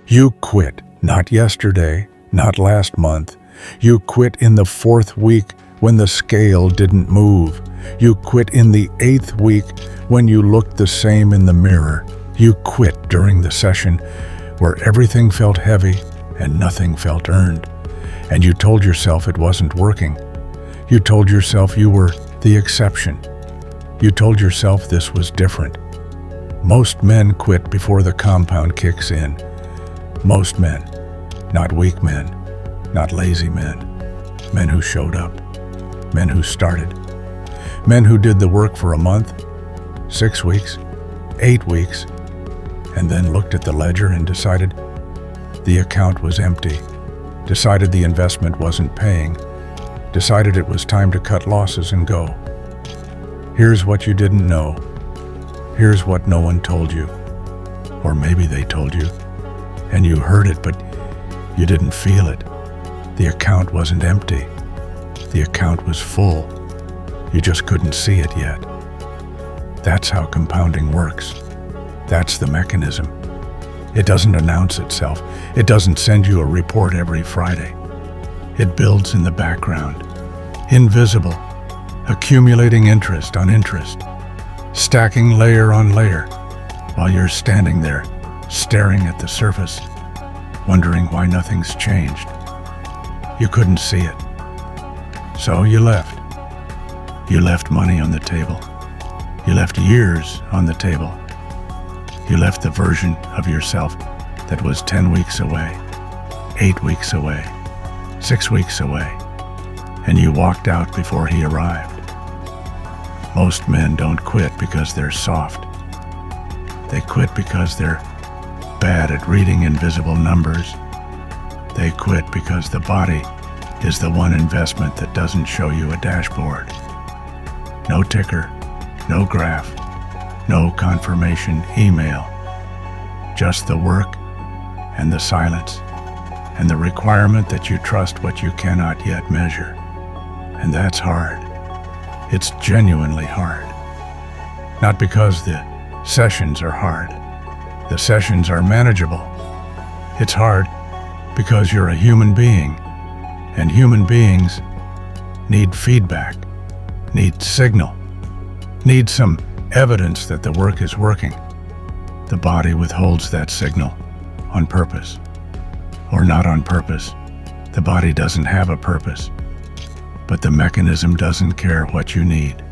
You quit, not yesterday, not last month. You quit in the 4th week when the scale didn't move. You quit in the 8th week when you looked the same in the mirror. You quit during the session where everything felt heavy and nothing felt earned. And you told yourself it wasn't working. You told yourself you were the exception. You told yourself this was different. Most men quit before the compound kicks in. Most men, not weak men, not lazy men. Men who showed up. Men who started. Men who did the work for a month, 6 weeks, 8 weeks, and then looked at the ledger and decided the account was empty, decided the investment wasn't paying, decided it was time to cut losses and go. Here's what you didn't know. Here's what no one told you. Or maybe they told you, and you heard it, but you didn't feel it. The account wasn't empty. The account was full. You just couldn't see it yet. That's how compounding works. That's the mechanism. It doesn't announce itself. It doesn't send you a report every Friday. It builds in the background, invisible, accumulating interest on interest, stacking layer on layer, while you're standing there, staring at the surface, wondering why nothing's changed. You couldn't see it. So you left. You left money on the table. You left years on the table. You left the version of yourself that was 10 weeks away, 8 weeks away, 6 weeks away, and you walked out before he arrived. Most men don't quit because they're soft. They quit because they're bad at reading invisible numbers. They quit because the body is the one investment that doesn't show you a dashboard. No ticker, no graph, no confirmation email. Just the work and the silence and the requirement that you trust what you cannot yet measure. And that's hard. It's genuinely hard. Not because the sessions are hard. The sessions are manageable. It's hard because you're a human being, and human beings need feedback, need signal, need some evidence that the work is working. The body withholds that signal on purpose, or not on purpose. The body doesn't have a purpose, but the mechanism doesn't care what you need.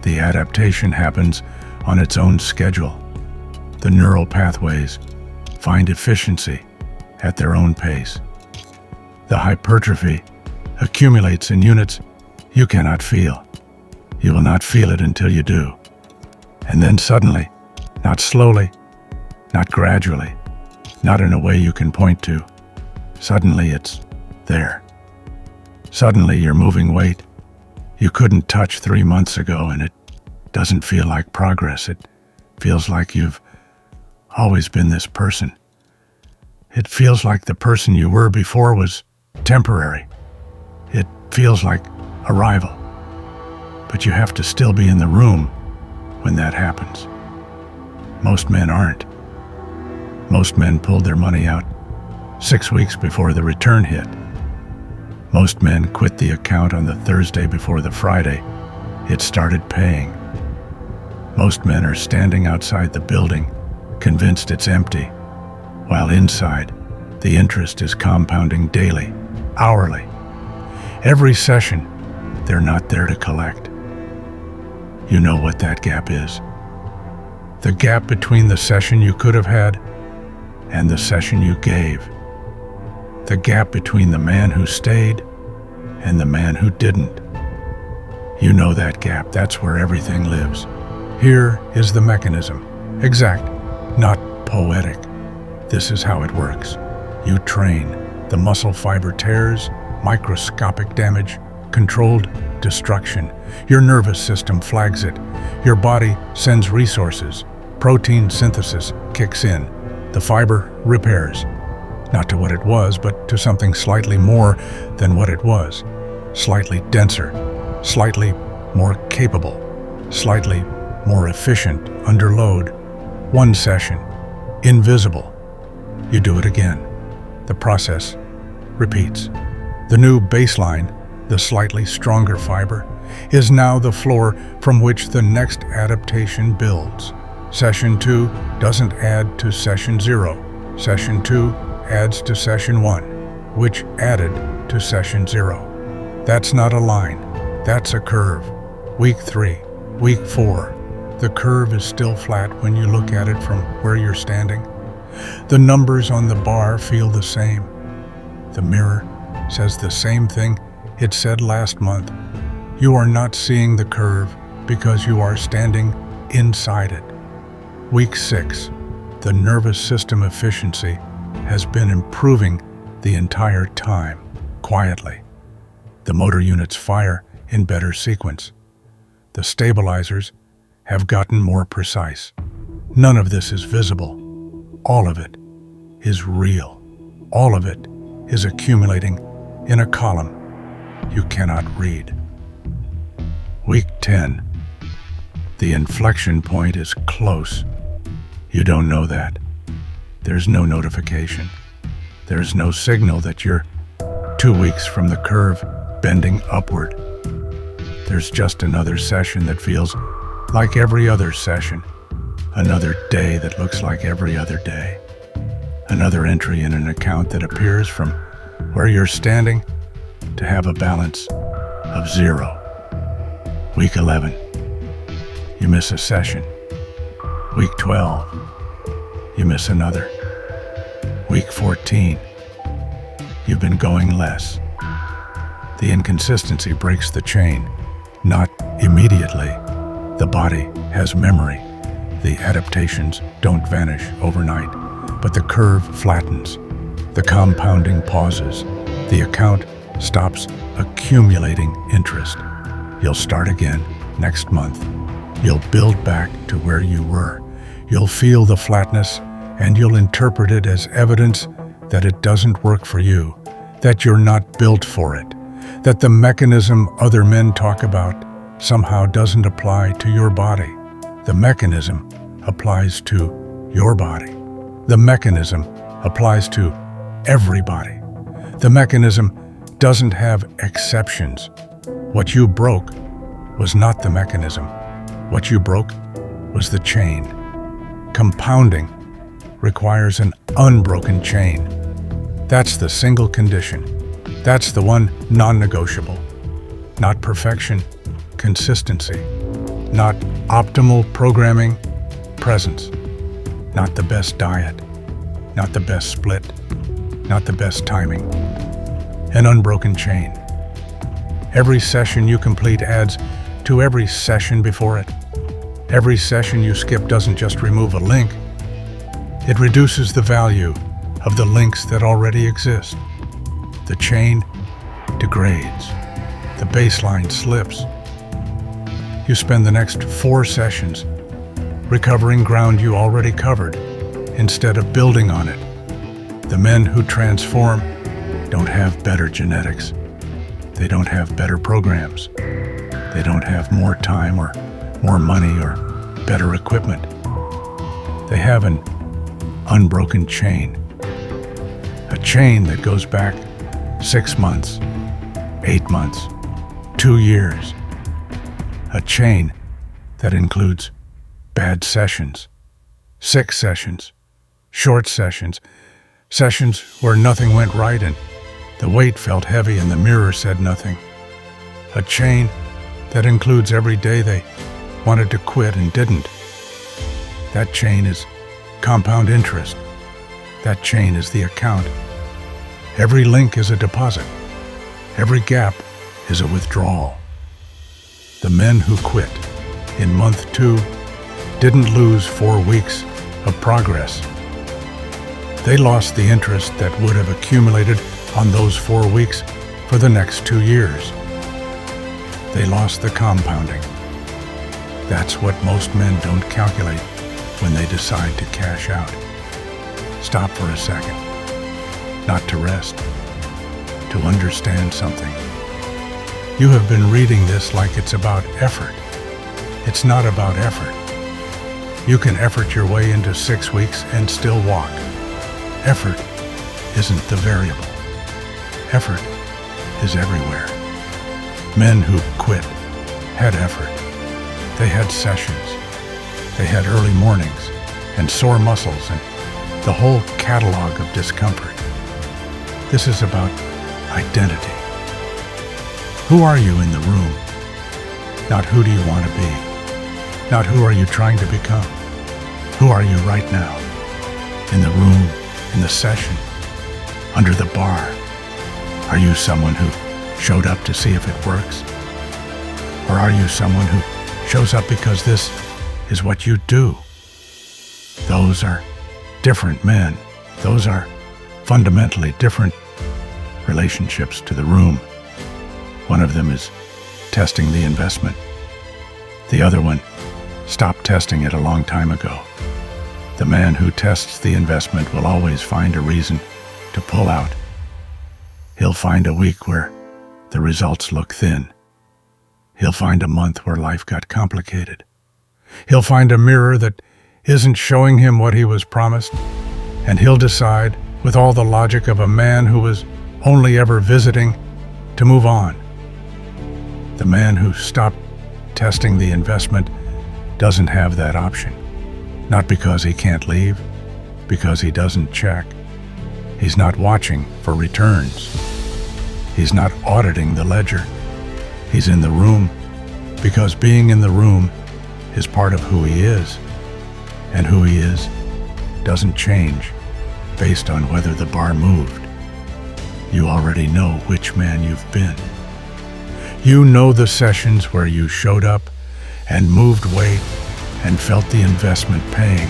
The adaptation happens on its own schedule. The neural pathways find efficiency at their own pace. The hypertrophy accumulates in units you cannot feel. You will not feel it until you do. And then suddenly, not slowly, not gradually, not in a way you can point to, suddenly it's there. Suddenly you're moving weight you couldn't touch 3 months ago, and it doesn't feel like progress. It feels like you've always been this person. It feels like the person you were before was temporary. It feels like arrival. But you have to still be in the room when that happens. Most men aren't. Most men pulled their money out 6 weeks before the return hit. Most men quit the account on the Thursday before the Friday it started paying. Most men are standing outside the building, convinced it's empty, while inside, the interest is compounding daily, hourly. Every session, they're not there to collect. You know what that gap is. The gap between the session you could have had and the session you gave. The gap between the man who stayed and the man who didn't. You know that gap. That's where everything lives. Here is the mechanism. Exact, not poetic. This is how it works. You train. The muscle fiber tears, microscopic damage, controlled destruction. Your nervous system flags it. Your body sends resources. Protein synthesis kicks in. The fiber repairs. Not to what it was, but to something slightly more than what it was. Slightly denser, slightly more capable, slightly more efficient under load. One session, invisible. You do it again. The process repeats. The new baseline, the slightly stronger fiber, is now the floor from which the next adaptation builds. Session 2 doesn't add to Session 0. Session 2 adds to Session 1, which added to Session 0. That's not a line, that's a curve. Week 3, Week 4. The curve is still flat when you look at it from where you're standing. The numbers on the bar feel the same. The mirror says the same thing it said last month. You are not seeing the curve because you are standing inside it. Week 6. The nervous system efficiency has been improving the entire time, quietly. The motor units fire in better sequence. The stabilizers have gotten more precise. None of this is visible. All of it is real. All of it is accumulating in a column you cannot read. Week 10. The inflection point is close. You don't know that. There's no notification. There's no signal that you're 2 weeks from the curve bending upward. There's just another session that feels like every other session. Another day that looks like every other day. Another entry in an account that appears from where you're standing to have a balance of 0. Week 11. You miss a session. Week 12. You miss another. Week 14. You've been going less. The inconsistency breaks the chain. Not immediately. The body has memory. The adaptations don't vanish overnight, but the curve flattens. The compounding pauses. The account stops accumulating interest. You'll start again next month. You'll build back to where you were. You'll feel the flatness, and you'll interpret it as evidence that it doesn't work for you, that you're not built for it, that the mechanism other men talk about somehow doesn't apply to your body. The mechanism applies to your body. The mechanism applies to everybody. The mechanism doesn't have exceptions. What you broke was not the mechanism. What you broke was the chain. Compounding requires an unbroken chain. That's the single condition. That's the one non-negotiable. Not perfection, consistency. Not optimal programming, presence. Not the best diet. Not the best split. Not the best timing. An unbroken chain. Every session you complete adds to every session before it. Every session you skip doesn't just remove a link, it reduces the value of the links that already exist. The chain degrades. The baseline slips. You spend the next 4 sessions recovering ground you already covered instead of building on it. The men who transform don't have better genetics. They don't have better programs. They don't have more time or more money or better equipment. They have an unbroken chain. A chain that goes back 6 months, 8 months, 2 years. A chain that includes bad sessions, sick sessions, short sessions, sessions where nothing went right and the weight felt heavy and the mirror said nothing. A chain that includes every day they wanted to quit and didn't. That chain is compound interest. That chain is the account. Every link is a deposit. Every gap is a withdrawal. The men who quit in month 2 didn't lose 4 weeks of progress. They lost the interest that would have accumulated on those 4 weeks for the next 2 years. They lost the compounding. That's what most men don't calculate when they decide to cash out. Stop for a second. Not to rest. To understand something. You have been reading this like it's about effort. It's not about effort. You can effort your way into 6 weeks and still walk. Effort isn't the variable. Effort is everywhere. Men who quit had effort. They had sessions. They had early mornings and sore muscles and the whole catalog of discomfort. This is about identity. Who are you in the room? Not who do you want to be? Not who are you trying to become? Who are you right now? In the room, in the session, under the bar. Are you someone who showed up to see if it works? Or are you someone who shows up because this is what you do? Those are different men. Those are fundamentally different relationships to the room. One of them is testing the investment. The other one stopped testing it a long time ago. The man who tests the investment will always find a reason to pull out. He'll find a week where the results look thin. He'll find a month where life got complicated. He'll find a mirror that isn't showing him what he was promised, and he'll decide, with all the logic of a man who was only ever visiting, to move on. The man who stopped testing the investment doesn't have that option. Not because he can't leave, because he doesn't check. He's not watching for returns. He's not auditing the ledger. He's in the room because being in the room is part of who he is. And who he is doesn't change based on whether the bar moved. You already know which man you've been. You know the sessions where you showed up and moved weight and felt the investment paying.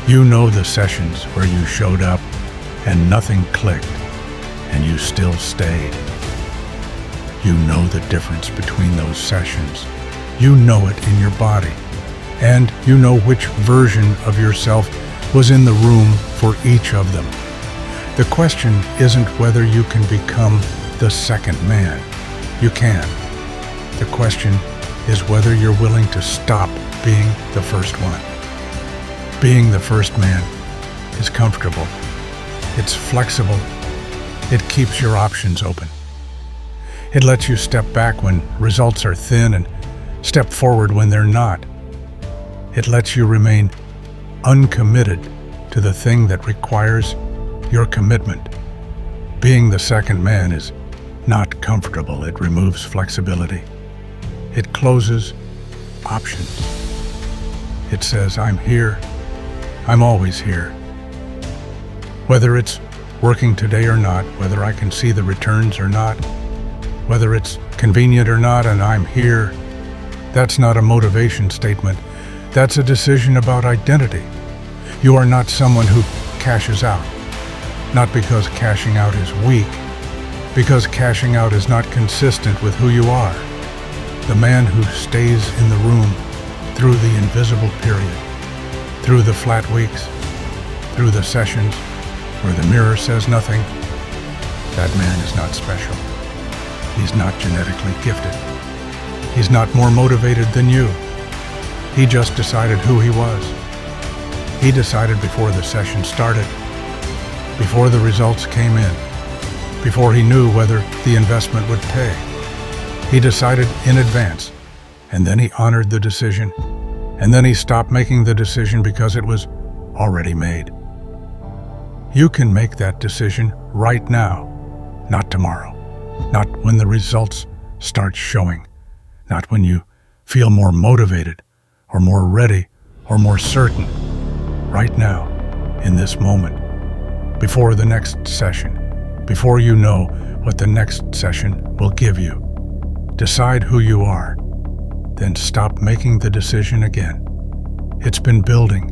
You know the sessions where you showed up and nothing clicked and you still stayed. You know the difference between those sessions. You know it in your body. And you know which version of yourself was in the room for each of them. The question isn't whether you can become the second man. You can. The question is whether you're willing to stop being the first one. Being the first man is comfortable. It's flexible. It keeps your options open. It lets you step back when results are thin and step forward when they're not. It lets you remain uncommitted to the thing that requires your commitment. Being the second man is not comfortable. It removes flexibility. It closes options. It says, I'm here. I'm always here. Whether it's working today or not, whether I can see the returns or not, whether it's convenient or not, and I'm here, that's not a motivation statement. That's a decision about identity. You are not someone who cashes out. Not because cashing out is weak, because cashing out is not consistent with who you are. The man who stays in the room through the invisible period, through the flat weeks, through the sessions where the mirror says nothing, that man is not special. He's not genetically gifted. He's not more motivated than you. He just decided who he was. He decided before the session started, before the results came in, before he knew whether the investment would pay. He decided in advance, and then he honored the decision, and then he stopped making the decision because it was already made. You can make that decision right now, not tomorrow, not when the results start showing, not when you feel more motivated or more ready or more certain. Right now, in this moment, before the next session, before you know what the next session will give you. Decide who you are, then stop making the decision again. It's been building.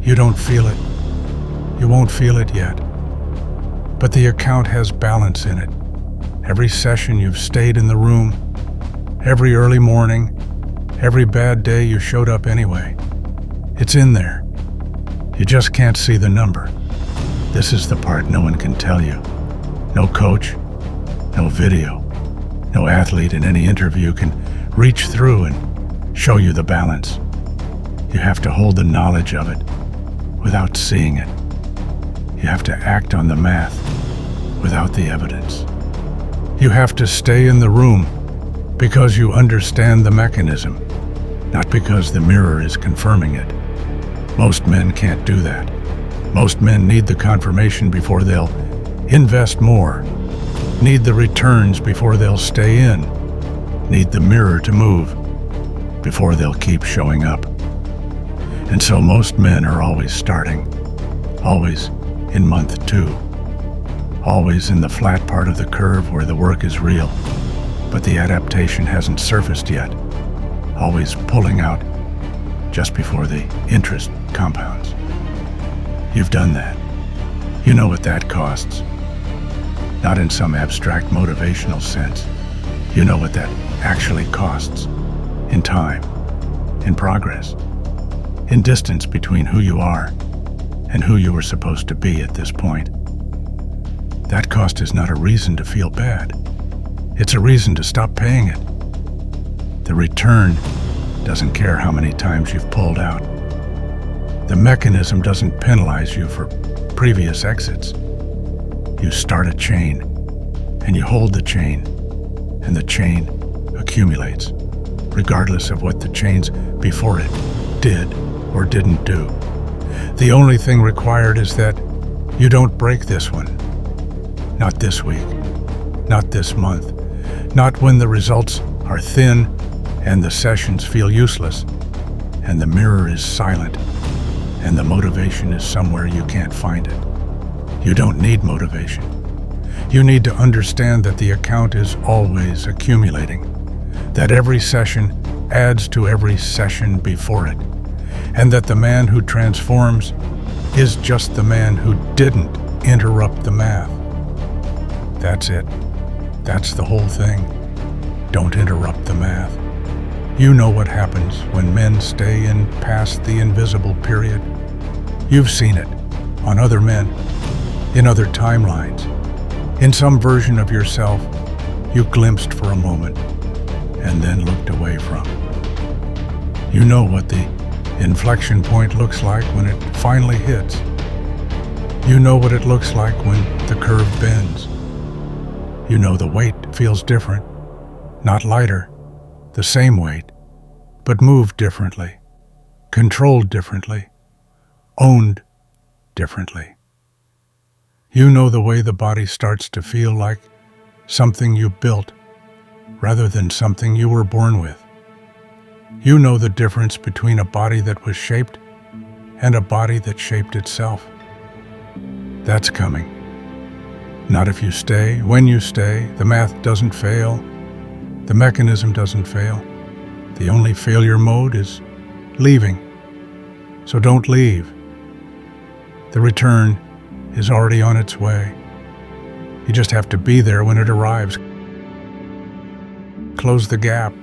You don't feel it. You won't feel it yet. But the account has balance in it. Every session you've stayed in the room, every early morning, every bad day you showed up anyway. It's in there. You just can't see the number. This is the part no one can tell you. No coach, no video, no athlete in any interview can reach through and show you the balance. You have to hold the knowledge of it without seeing it. You have to act on the math without the evidence. You have to stay in the room because you understand the mechanism, not because the mirror is confirming it. Most men can't do that. Most men need the confirmation before they'll invest more, need the returns before they'll stay in, need the mirror to move before they'll keep showing up. And so most men are always starting, always in month 2, always in the flat part of the curve where the work is real, but the adaptation hasn't surfaced yet, always pulling out just before the interest compounds. You've done that. You know what that costs. Not in some abstract motivational sense. You know what that actually costs. In time, in progress, in distance between who you are and who you were supposed to be at this point. That cost is not a reason to feel bad. It's a reason to stop paying it. The return doesn't care how many times you've pulled out. The mechanism doesn't penalize you for previous exits. You start a chain, and you hold the chain, and the chain accumulates, regardless of what the chains before it did or didn't do. The only thing required is that you don't break this one. Not this week, not this month, not when the results are thin and the sessions feel useless, and the mirror is silent, and the motivation is somewhere you can't find it. You don't need motivation. You need to understand that the account is always accumulating, that every session adds to every session before it, and that the man who transforms is just the man who didn't interrupt the math. That's it. That's the whole thing. Don't interrupt the math. You know what happens when men stay in past the invisible period. You've seen it on other men, in other timelines, in some version of yourself you glimpsed for a moment and then looked away from. You know what the inflection point looks like when it finally hits. You know what it looks like when the curve bends. You know the weight feels different, not lighter, the same weight, but moved differently, controlled differently, owned differently. You know the way the body starts to feel like something you built rather than something you were born with. You know the difference between a body that was shaped and a body that shaped itself. That's coming. Not if you stay. When you stay, the math doesn't fail. The mechanism doesn't fail. The only failure mode is leaving. So don't leave. The return is already on its way. You just have to be there when it arrives. Close the gap.